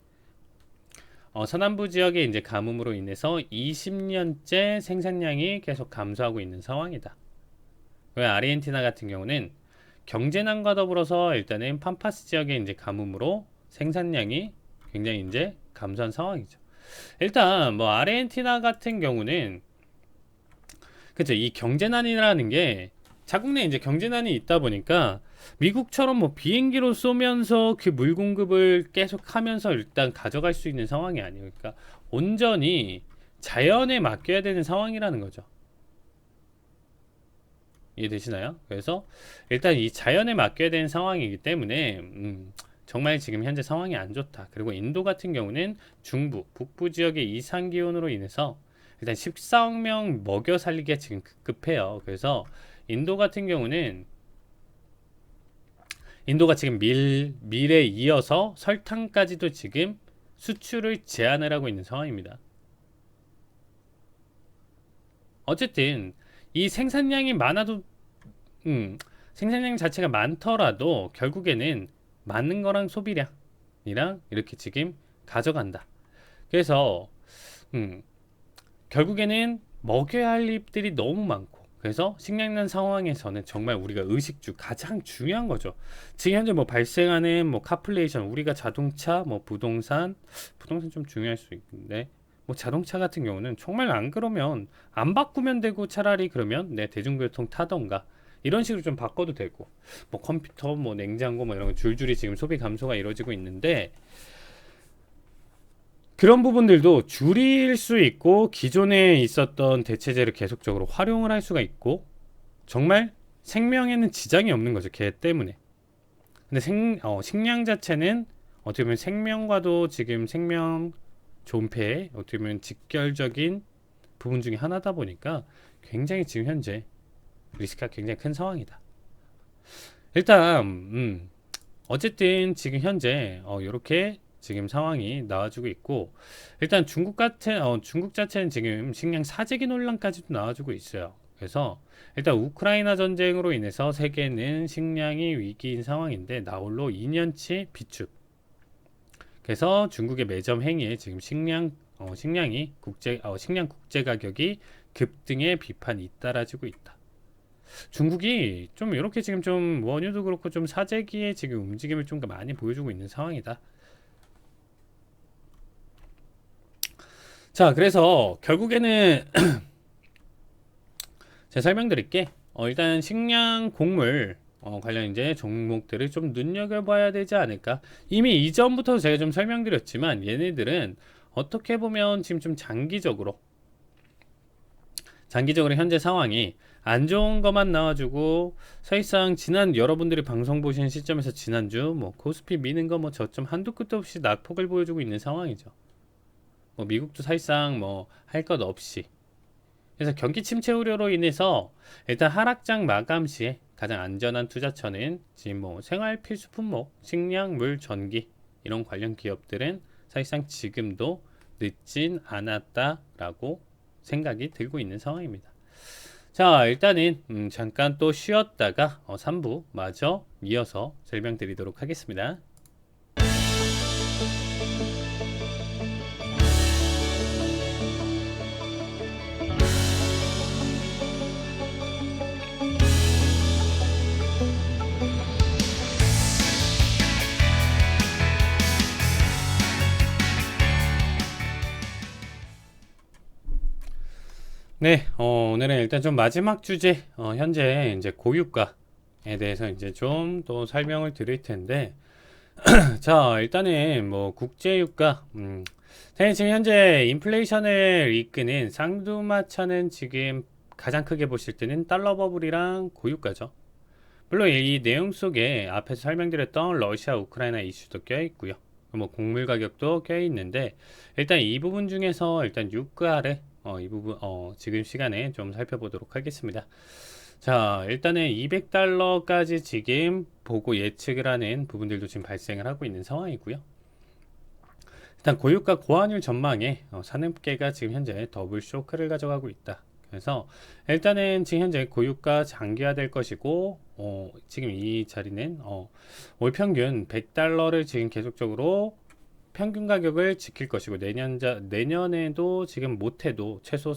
서남부 지역의 이제 가뭄으로 인해서 20년째 생산량이 계속 감소하고 있는 상황이다. 왜 아르헨티나 같은 경우는 경제난과 더불어서 일단은 팜파스 지역의 이제 가뭄으로 생산량이 굉장히 이제 감소한 상황이죠. 일단 뭐 아르헨티나 같은 경우는 그죠 이 경제난이라는 게 자국 내 이제 경제난이 있다 보니까 미국처럼 뭐 비행기로 쏘면서 그 물 공급을 계속 하면서 일단 가져갈 수 있는 상황이 아니에요. 그러니까 온전히 자연에 맡겨야 되는 상황이라는 거죠. 이해되시나요? 그래서 일단 이 자연에 맡겨야 되는 상황이기 때문에 정말 지금 현재 상황이 안 좋다. 그리고 인도 같은 경우는 중부, 북부 지역의 이상 기온으로 인해서 일단 14억 명 먹여 살리기가 지금 급급해요. 그래서 인도 같은 경우는 인도가 지금 밀에 이어서 설탕까지도 지금 수출을 제한을 하고 있는 상황입니다. 어쨌든 이 생산량이 많아도 생산량 자체가 많더라도 결국에는 맞는 거랑 소비량이랑 이렇게 지금 가져간다. 그래서 결국에는 먹여야 할 입들이 너무 많고 그래서 식량난 상황에서는 정말 우리가 의식주 가장 중요한 거죠. 지금 현재 뭐 발생하는 뭐 카플레이션 우리가 자동차 뭐 부동산 좀 중요할 수 있는데 뭐 자동차 같은 경우는 정말 안 그러면 안 바꾸면 되고 차라리 그러면 내 대중교통 타던가 이런 식으로 좀 바꿔도 되고 뭐 컴퓨터 뭐 냉장고 뭐 이런 거 줄줄이 지금 소비 감소가 이루어지고 있는데 그런 부분들도 줄일 수 있고 기존에 있었던 대체제를 계속적으로 활용을 할 수가 있고 정말 생명에는 지장이 없는 거죠. 걔 때문에. 근데 식량 자체는 어떻게 보면 생명과도 지금 생명 존폐에 어떻게 보면 직결적인 부분 중에 하나다 보니까 굉장히 지금 현재 리스크가 굉장히 큰 상황이다. 일단 어쨌든 지금 현재 이렇게 지금 상황이 나와주고 있고 일단 중국 자체는 지금 식량 사재기 논란까지도 나와주고 있어요. 그래서 일단 우크라이나 전쟁으로 인해서 세계는 식량이 위기인 상황인데 나홀로 2년치 비축. 그래서 중국의 매점 행위에 지금 식량이 식량 국제 가격이 급등의 비판이 잇따라지고 있다. 중국이 좀 이렇게 지금 좀 원유도 그렇고 좀 사재기에 지금 움직임을 좀 많이 보여주고 있는 상황이다. 자, 그래서 결국에는 제가 설명드릴게. 일단 식량, 곡물 관련 이제 종목들을 좀 눈여겨봐야 되지 않을까. 이미 이전부터 제가 좀 설명드렸지만 얘네들은 어떻게 보면 지금 좀 장기적으로 현재 상황이 안 좋은 것만 나와주고 사실상 지난 여러분들이 방송 보신 시점에서 지난주 뭐 코스피 미는 거 뭐 저점 한두 끝도 없이 낙폭을 보여주고 있는 상황이죠. 뭐 미국도 사실상 뭐 할 것 없이. 그래서 경기 침체 우려로 인해서 일단 하락장 마감 시에 가장 안전한 투자처는 지금 뭐 생활 필수 품목, 식량, 물, 전기 이런 관련 기업들은 사실상 지금도 늦진 않았다라고 생각이 들고 있는 상황입니다. 자, 일단은 잠깐 또 쉬었다가 3부 마저 이어서 설명드리도록 하겠습니다. 네, 오늘은 일단 좀 마지막 주제, 현재 이제 고유가에 대해서 이제 좀 또 설명을 드릴 텐데, 자, 일단은 뭐 국제유가, 사실 지금 현재 인플레이션을 이끄는 쌍두마차는 지금 가장 크게 보실 때는 달러 버블이랑 고유가죠. 물론 이 내용 속에 앞에서 설명드렸던 러시아 우크라이나 이슈도 껴 있고요. 뭐 곡물 가격도 껴 있는데 일단 이 부분 중에서 일단 유가를 이 부분 지금 시간에 좀 살펴보도록 하겠습니다. 자, 일단은 200달러까지 지금 보고 예측을 하는 부분들도 지금 발생을 하고 있는 상황이고요. 일단 고유가 고환율 전망에 산업계가 지금 현재 더블 쇼크를 가져가고 있다. 그래서 일단은 지금 현재 고유가 장기화될 것이고 지금 이 자리는 월 평균 100달러를 지금 계속적으로 평균 가격을 지킬 것이고 내년에도 지금 못해도 최소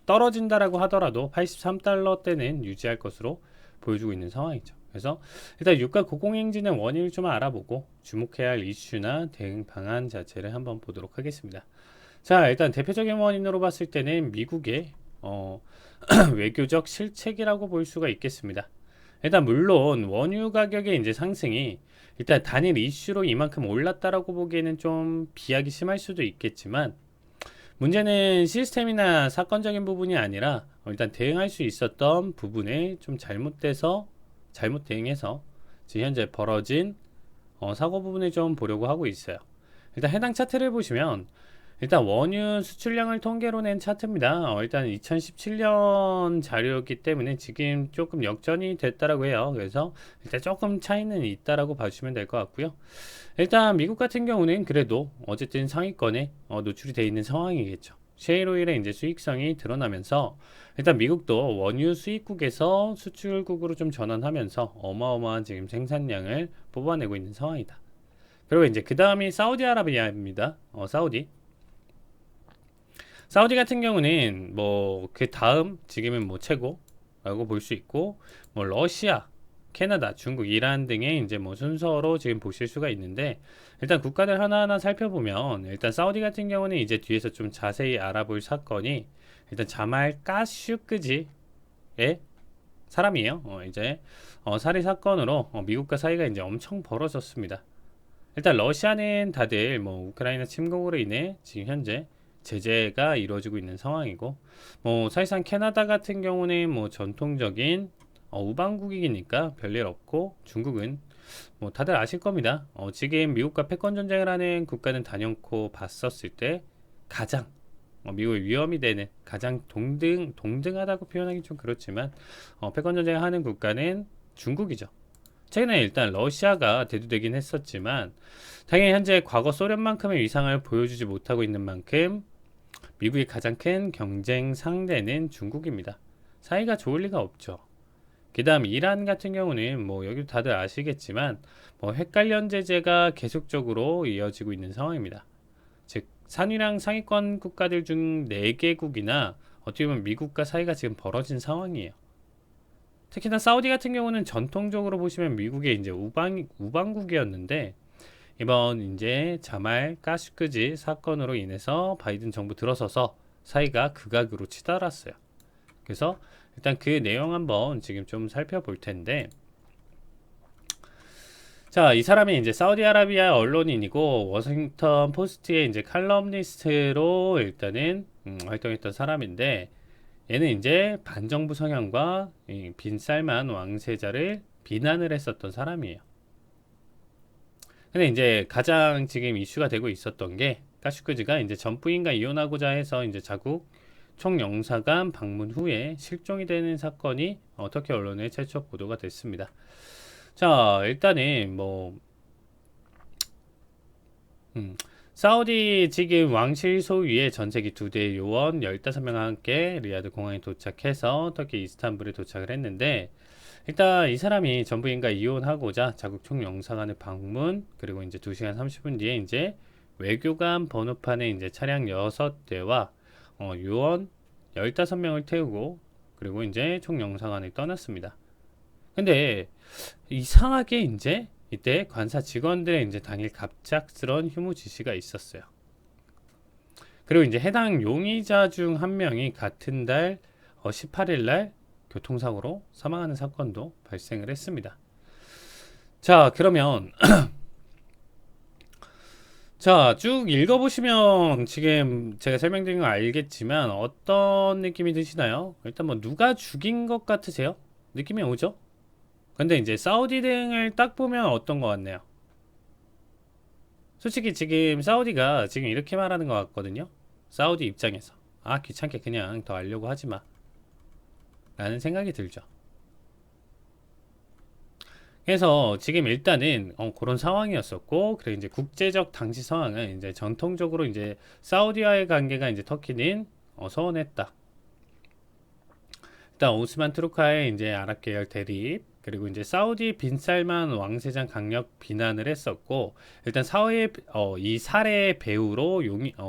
떨어진다라고 하더라도 83달러대는 유지할 것으로 보여주고 있는 상황이죠. 그래서 일단 유가 고공행진의 원인을 좀 알아보고 주목해야 할 이슈나 대응 방안 자체를 한번 보도록 하겠습니다. 자, 일단 대표적인 원인으로 봤을 때는 미국의 외교적 실책이라고 볼 수가 있겠습니다. 일단 물론 원유 가격의 이제 상승이 일단 단일 이슈로 이만큼 올랐다라고 보기에는 좀 비약이 심할 수도 있겠지만 문제는 시스템이나 사건적인 부분이 아니라 일단 대응할 수 있었던 부분에 좀 잘못 대응해서 지금 현재 벌어진 사고 부분을 좀 보려고 하고 있어요. 일단 해당 차트를 보시면 일단 원유 수출량을 통계로 낸 차트입니다. 일단 2017년 자료였기 때문에 지금 조금 역전이 됐다라고 해요. 그래서 일단 조금 차이는 있다라고 봐주시면 될 것 같고요. 일단 미국 같은 경우는 그래도 어쨌든 상위권에 노출이 되어 있는 상황이겠죠. 셰일오일의 이제 수익성이 드러나면서 일단 미국도 원유 수입국에서 수출국으로 좀 전환하면서 어마어마한 지금 생산량을 뽑아내고 있는 상황이다. 그리고 이제 그 다음이 사우디아라비아입니다. 사우디 같은 경우는 뭐 그 다음 지금은 뭐 최고라고 볼 수 있고 뭐 러시아, 캐나다, 중국, 이란 등의 이제 뭐 순서로 지금 보실 수가 있는데 일단 국가들 하나하나 살펴보면 일단 사우디 같은 경우는 이제 뒤에서 좀 자세히 알아볼 사건이 일단 자말 까슈크지의 사람이에요. 이제 살해 사건으로 미국과 사이가 이제 엄청 벌어졌습니다. 일단 러시아는 다들 뭐 우크라이나 침공으로 인해 지금 현재 제재가 이루어지고 있는 상황이고 뭐 사실상 캐나다 같은 경우는 뭐 전통적인 우방국이니까 별일 없고 중국은 뭐 다들 아실 겁니다. 지금 미국과 패권 전쟁을 하는 국가는 단연코 봤었을 때 가장 미국의 위험이 되는 가장 동등하다고 표현하기 좀 그렇지만 패권 전쟁을 하는 국가는 중국이죠. 최근에 일단 러시아가 대두되긴 했었지만 당연히 현재 과거 소련만큼의 위상을 보여주지 못하고 있는 만큼 미국의 가장 큰 경쟁 상대는 중국입니다. 사이가 좋을 리가 없죠. 그다음 이란 같은 경우는 뭐 여기도 다들 아시겠지만 뭐 핵 관련 제재가 계속적으로 이어지고 있는 상황입니다. 즉 산유량 상위권 국가들 중 4개국이나 어떻게 보면 미국과 사이가 지금 벌어진 상황이에요. 특히나 사우디 같은 경우는 전통적으로 보시면 미국의 이제 우방국이었는데 이번 이제 자말 카슈크지 사건으로 인해서 바이든 정부 들어서서 사이가 극악으로 치달았어요. 그래서 일단 그 내용 한번 지금 좀 살펴볼 텐데, 자, 이 사람이 이제 사우디아라비아 언론인이고 워싱턴 포스트의 이제 칼럼니스트로 일단은 활동했던 사람인데, 얘는 이제 반정부 성향과 이 빈살만 왕세자를 비난을 했었던 사람이에요. 근데 이제 가장 지금 이슈가 되고 있었던 게 카슈크지가 이제 전 부인과 이혼하고자 해서 이제 자국 총영사관 방문 후에 실종이 되는 사건이 터키 언론에 최초 보도가 됐습니다. 자, 일단은 뭐 사우디 지금 왕실 소유의 전세기 2대 요원 15명과 함께 리야드 공항에 도착해서 터키 이스탄불에 도착을 했는데, 일단 이 사람이 전 부인과 이혼하고자 자국 총영사관을 방문, 그리고 이제 2시간 30분 뒤에 이제 외교관 번호판에 이제 차량 6대와 요원 15명을 태우고 그리고 이제 총영사관을 떠났습니다. 근데 이상하게 이제 이때 관사 직원들의 이제 당일 갑작스러운 휴무 지시가 있었어요. 그리고 이제 해당 용의자 중 한 명이 같은 달 18일 날 교통사고로 사망하는 사건도 발생을 했습니다. 자, 그러면 자, 쭉 읽어보시면 지금 제가 설명드린 거 알겠지만 어떤 느낌이 드시나요? 일단 뭐 누가 죽인 것 같으세요? 느낌이 오죠? 근데 이제 사우디 등을 딱 보면 어떤 것 같네요? 솔직히 지금 사우디가 지금 이렇게 말하는 것 같거든요. 사우디 입장에서 아, 귀찮게 그냥 더 알려고 하지 마 라는 생각이 들죠. 그래서 지금 일단은 그런 상황이었었고, 그리고 이제 국제적 당시 상황은 이제 전통적으로 이제 사우디와의 관계가 이제 터키는 서운했다. 일단 오스만 투르카의 이제 아랍 계열 대립, 그리고 이제 사우디 빈살만 왕세자 강력 비난을 했었고, 일단 이 살해 배우로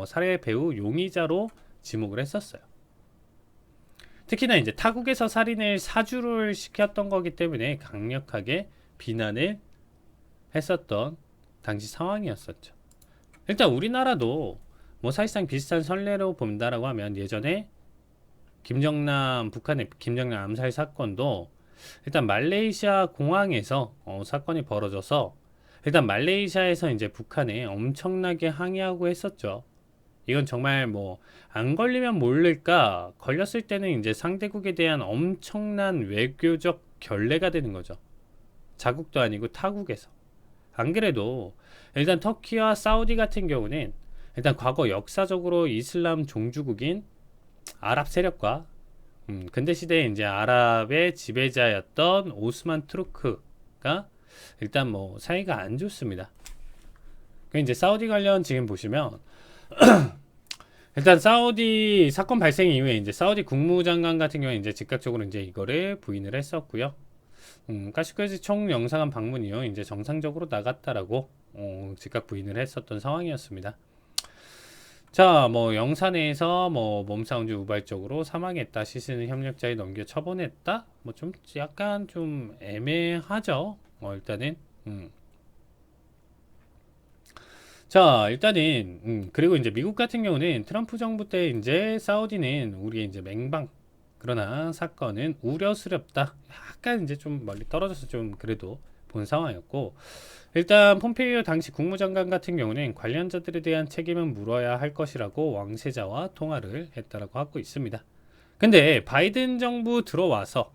살해 배우 용의자로 지목을 했었어요. 특히나 이제 타국에서 살인을 사주를 시켰던 거기 때문에 강력하게 비난을 했었던 당시 상황이었었죠. 일단 우리나라도 뭐 사실상 비슷한 선례로 본다라고 하면 예전에 북한의 김정남 암살 사건도 일단 말레이시아 공항에서 사건이 벌어져서 일단 말레이시아에서 이제 북한에 엄청나게 항의하고 했었죠. 이건 정말 뭐 안 걸리면 모를까, 걸렸을 때는 이제 상대국에 대한 엄청난 외교적 결례가 되는 거죠. 자국도 아니고 타국에서. 안 그래도 일단 터키와 사우디 같은 경우는 일단 과거 역사적으로 이슬람 종주국인 아랍 세력과 근대 시대에 이제 아랍의 지배자였던 오스만 투르크가 일단 뭐 사이가 안 좋습니다. 그 이제 사우디 관련 지금 보시면 일단 사우디 사건 발생 이후에 이제 사우디 국무장관 같은 경우에 이제 즉각적으로 이제 이거를 부인을 했었고요. 카슈크지 총영사관 방문 이후 이제 정상적으로 나갔다라고 즉각 부인을 했었던 상황이었습니다. 자, 뭐 영사 내에서 뭐 몸싸움 중 우발적으로 사망했다, 시신을 협력자에 넘겨 처분했다, 뭐 좀 약간 좀 애매하죠. 일단은 자, 일단은 그리고 이제 미국 같은 경우는 트럼프 정부 때 이제 사우디는 우리의 이제 맹방, 그러나 사건은 우려스럽다, 약간 이제 좀 멀리 떨어져서 좀 그래도 본 상황이었고, 일단 폼페이오 당시 국무장관 같은 경우는 관련자들에 대한 책임은 물어야 할 것이라고 왕세자와 통화를 했다라고 하고 있습니다. 근데 바이든 정부 들어와서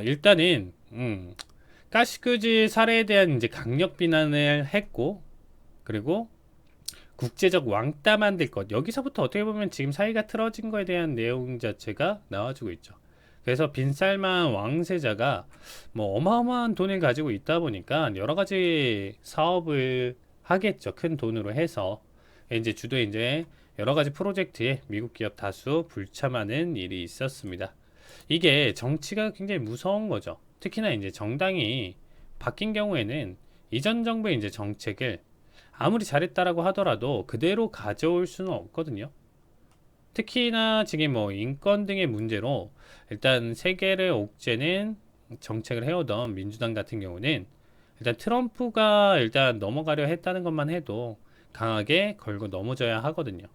일단은 카시크지 살해에 대한 이제 강력 비난을 했고, 그리고 국제적 왕따 만들 것, 여기서부터 어떻게 보면 지금 사이가 틀어진 거에 대한 내용 자체가 나와주고 있죠. 그래서 빈살만 왕세자가 뭐 어마어마한 돈을 가지고 있다 보니까 여러 가지 사업을 하겠죠. 큰 돈으로 해서 이제 주도 이제 여러 가지 프로젝트에 미국 기업 다수 불참하는 일이 있었습니다. 이게 정치가 굉장히 무서운 거죠. 특히나 이제 정당이 바뀐 경우에는 이전 정부의 이제 정책을 아무리 잘했다라고 하더라도 그대로 가져올 수는 없거든요. 특히나 지금 뭐 인권 등의 문제로 일단 세계를 옥죄는 정책을 해오던 민주당 같은 경우는 일단 트럼프가 일단 넘어가려 했다는 것만 해도 강하게 걸고 넘어져야 하거든요.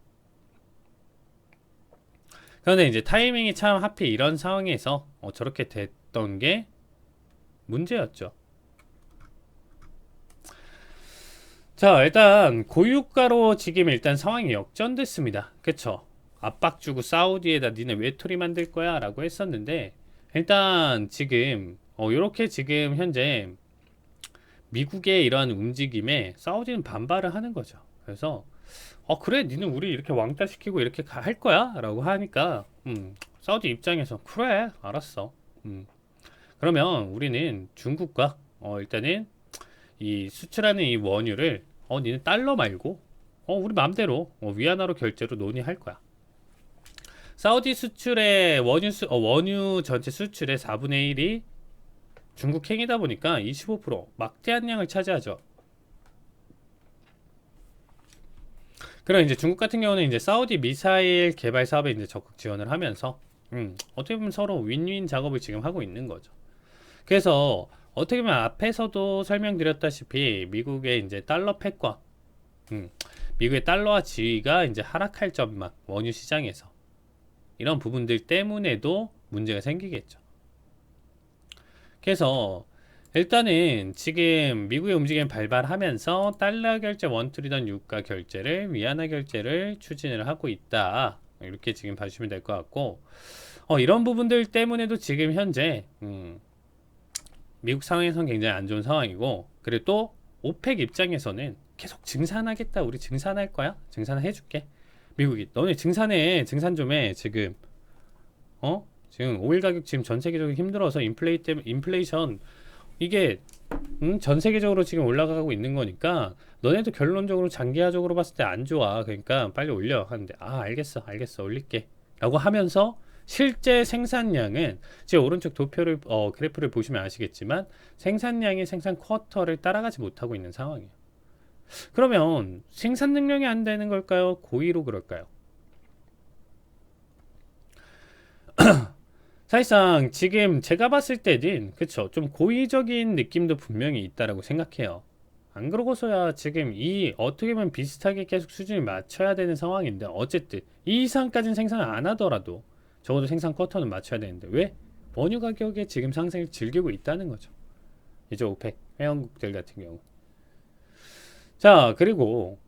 그런데 이제 타이밍이 참 하필 이런 상황에서 저렇게 됐던 게 문제였죠. 자, 일단 고유가로 지금 일단 상황이 역전됐습니다. 그쵸? 압박 주고 사우디에다 니네 외톨이 만들 거야 라고 했었는데 일단 지금 요렇게 지금 현재 미국의 이러한 움직임에 사우디는 반발을 하는 거죠. 그래서 그래 니는 우리 이렇게 왕따 시키고 이렇게 할 거야 라고 하니까 사우디 입장에서 그래 알았어. 그러면 우리는 중국과 일단은 이 수출하는 이 원유를 니는 달러 말고 우리 맘대로 위안화로 결제로 논의할 거야. 사우디 수출의 원유 전체 수출의 4분의 1이 중국 행이다 보니까 25% 막대한 양을 차지하죠. 그럼 이제 중국 같은 경우는 이제 사우디 미사일 개발 사업에 이제 적극 지원을 하면서 어떻게 보면 서로 윈윈 작업을 지금 하고 있는 거죠. 그래서 어떻게 보면 앞에서도 설명드렸다시피 미국의 이제 달러 패권, 미국의 달러화 지위가 이제 하락할 전망, 원유 시장에서 이런 부분들 때문에도 문제가 생기겠죠. 그래서 일단은 지금 미국의 움직임을 발발하면서 달러 결제 원툴이던 유가 결제를 위안화 결제를 추진을 하고 있다. 이렇게 지금 봐주시면 될 것 같고 이런 부분들 때문에도 지금 현재 미국 상황에서는 굉장히 안 좋은 상황이고 그리고 또 오펙 입장에서는 계속 증산하겠다. 우리 증산할 거야. 증산해 줄게. 미국이 너네 증산해. 증산 좀 해. 지금 지금 오일 가격 지금 전 세계적으로 힘들어서 인플레이션 이게 전 세계적으로 지금 올라가고 있는 거니까 너네도 결론적으로 장기화적으로 봤을 때 안 좋아. 그러니까 빨리 올려 하는데 알겠어 올릴게 라고 하면서 실제 생산량은 제 오른쪽 도표를 그래프를 보시면 아시겠지만 생산량이 생산 쿼터를 따라가지 못하고 있는 상황이에요. 그러면 생산 능력이 안 되는 걸까요? 고의로 그럴까요? 사실상 지금 제가 봤을 때는 그쵸 좀 고의적인 느낌도 분명히 있다라고 생각해요. 안 그러고서야 지금 이 어떻게 보면 비슷하게 계속 수준을 맞춰야 되는 상황인데 어쨌든 이 이상까지는 생산을 안 하더라도 적어도 생산 쿼터는 맞춰야 되는데 왜? 원유 가격의 지금 상승을 즐기고 있다는 거죠. 이제 오펙 회원국들 같은 경우. 자, 그리고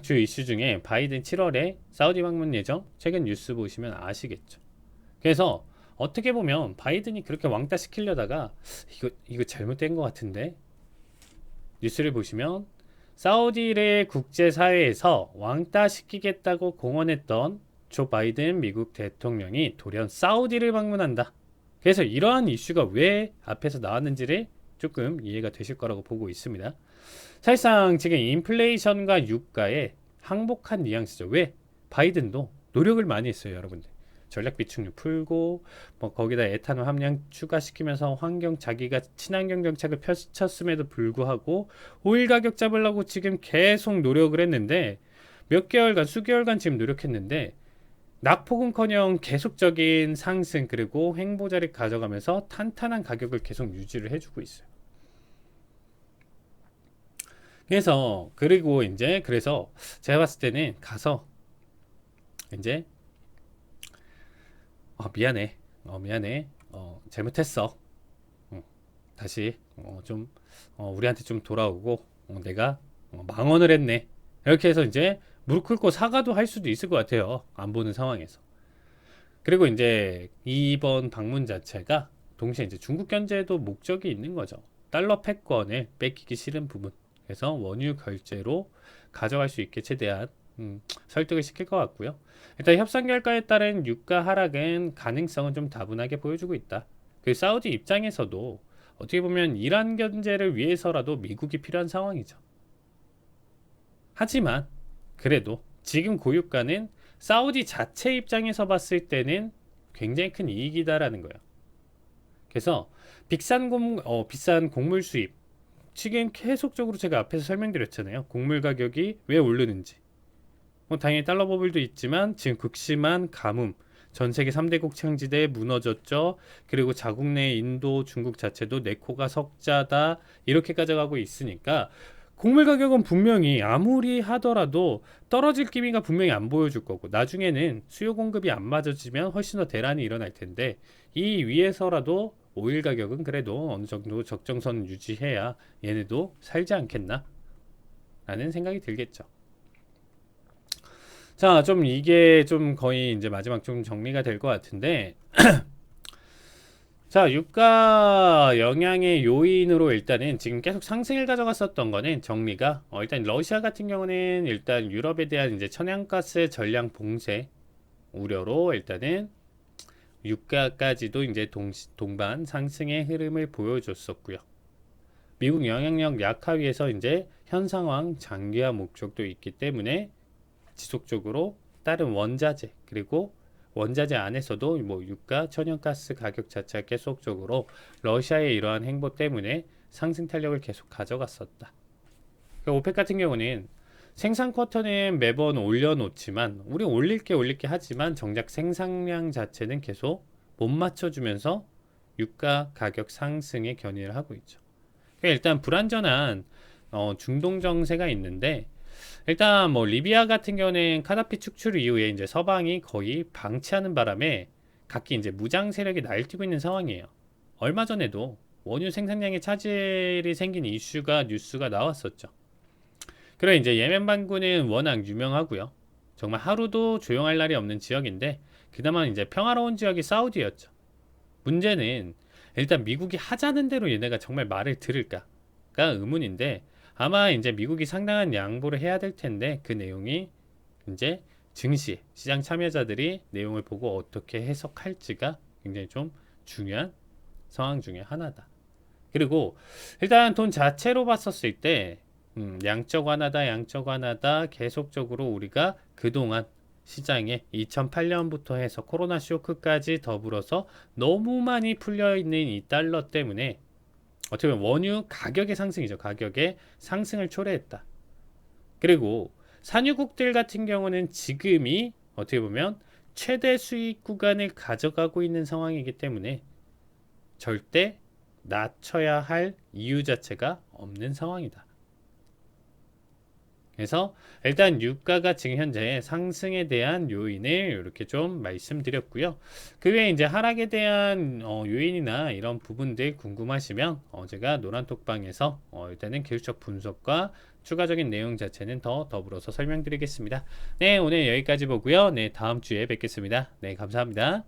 주 이슈 중에 바이든 7월에 사우디 방문 예정 최근 뉴스 보시면 아시겠죠. 그래서 어떻게 보면 바이든이 그렇게 왕따 시키려다가 이거 잘못된 것 같은데 뉴스를 보시면 사우디를 국제사회에서 왕따 시키겠다고 공언했던 조 바이든 미국 대통령이 돌연 사우디를 방문한다. 그래서 이러한 이슈가 왜 앞에서 나왔는지를 조금 이해가 되실 거라고 보고 있습니다. 사실상 지금 인플레이션과 유가에 항복한 뉘앙스죠. 왜? 바이든도 노력을 많이 했어요, 여러분들. 전략 비축률 풀고 뭐 거기다 에탄올 함량 추가시키면서 자기가 친환경 정책을 펼쳤음에도 불구하고 오일 가격 잡으려고 지금 계속 노력을 했는데 수개월간 지금 노력했는데 낙폭은커녕 계속적인 상승 그리고 횡보자를 가져가면서 탄탄한 가격을 계속 유지를 해주고 있어요. 그래서 제가 봤을 때는 가서 이제 미안해. 잘못했어. 다시 좀 우리한테 좀 돌아오고 내가 망언을 했네. 이렇게 해서 이제 무릎 꿇고 사과도 할 수도 있을 것 같아요. 안 보는 상황에서. 그리고 이제 이번 방문 자체가 동시에 이제 중국 견제에도 목적이 있는 거죠. 달러 패권을 뺏기기 싫은 부분. 그래서 원유 결제로 가져갈 수 있게 최대한 설득을 시킬 것 같고요. 일단 협상 결과에 따른 유가 하락은 가능성은 좀 다분하게 보여주고 있다. 그 사우디 입장에서도 어떻게 보면 이란 견제를 위해서라도 미국이 필요한 상황이죠. 하지만 그래도 지금 고유가는 사우디 자체 입장에서 봤을 때는 굉장히 큰 이익이다라는 거예요. 그래서 비싼 곡물 수입, 지금 계속적으로 제가 앞에서 설명드렸잖아요. 곡물 가격이 왜 오르는지. 당연히 달러 버블도 있지만 지금 극심한 가뭄, 전 세계 3대국 창지대 무너졌죠. 그리고 자국 내 인도, 중국 자체도 내 코가 석자다 이렇게까지 가고 있으니까 곡물 가격은 분명히 아무리 하더라도 떨어질 기미가 분명히 안 보여줄 거고, 나중에는 수요 공급이 안 맞아지면 훨씬 더 대란이 일어날 텐데, 이 위에서라도 오일 가격은 그래도 어느 정도 적정선 유지해야 얘네도 살지 않겠나 라는 생각이 들겠죠. 자, 좀 이게 좀 거의 이제 마지막 좀 정리가 될 것 같은데 자, 유가 영향의 요인으로 일단은 지금 계속 상승을 가져갔었던 거는 정리가 일단 러시아 같은 경우는 일단 유럽에 대한 이제 천연가스 전량 봉쇄 우려로 일단은 유가까지도 이제 동반 상승의 흐름을 보여줬었고요. 미국 영향력 약화위에서 이제 현 상황 장기화 목적도 있기 때문에 지속적으로 다른 원자재, 그리고 원자재 안에서도 뭐 유가, 천연가스 가격 자체가 계속적으로 러시아의 이러한 행보 때문에 상승 탄력을 계속 가져갔었다. 오펙 같은 경우는 생산 쿼터는 매번 올려놓지만, 우리 올릴 게 하지만 정작 생산량 자체는 계속 못 맞춰주면서 유가 가격 상승에 견인을 하고 있죠. 일단 불안전한 중동 정세가 있는데, 일단 뭐 리비아 같은 경우는 카다피 축출 이후에 이제 서방이 거의 방치하는 바람에 각기 이제 무장 세력이 날뛰고 있는 상황이에요. 얼마 전에도 원유 생산량의 차질이 생긴 뉴스가 나왔었죠. 그리고 이제 예멘 반구는 워낙 유명하고요. 정말 하루도 조용할 날이 없는 지역인데, 그나마 이제 평화로운 지역이 사우디였죠. 문제는 일단 미국이 하자는 대로 얘네가 정말 말을 들을까가 의문인데, 아마 이제 미국이 상당한 양보를 해야 될 텐데, 그 내용이 이제 증시 시장 참여자들이 내용을 보고 어떻게 해석할지가 굉장히 좀 중요한 상황 중에 하나다. 그리고 일단 돈 자체로 봤었을 때 양적 완화다 계속적으로 우리가 그동안 시장에 2008년부터 해서 코로나 쇼크까지 더불어서 너무 많이 풀려있는 이 달러 때문에 어떻게 보면 원유 가격의 상승이죠. 가격의 상승을 초래했다. 그리고 산유국들 같은 경우는 지금이 어떻게 보면 최대 수익 구간을 가져가고 있는 상황이기 때문에 절대 낮춰야 할 이유 자체가 없는 상황이다. 그래서 일단 유가가 지금 현재 상승에 대한 요인을 이렇게 좀 말씀드렸고요. 그 외에 이제 하락에 대한 요인이나 이런 부분들 궁금하시면 제가 노란톡방에서 일단은 기술적 분석과 추가적인 내용 자체는 더불어서 설명드리겠습니다. 네, 오늘 여기까지 보고요. 네, 다음 주에 뵙겠습니다. 네, 감사합니다.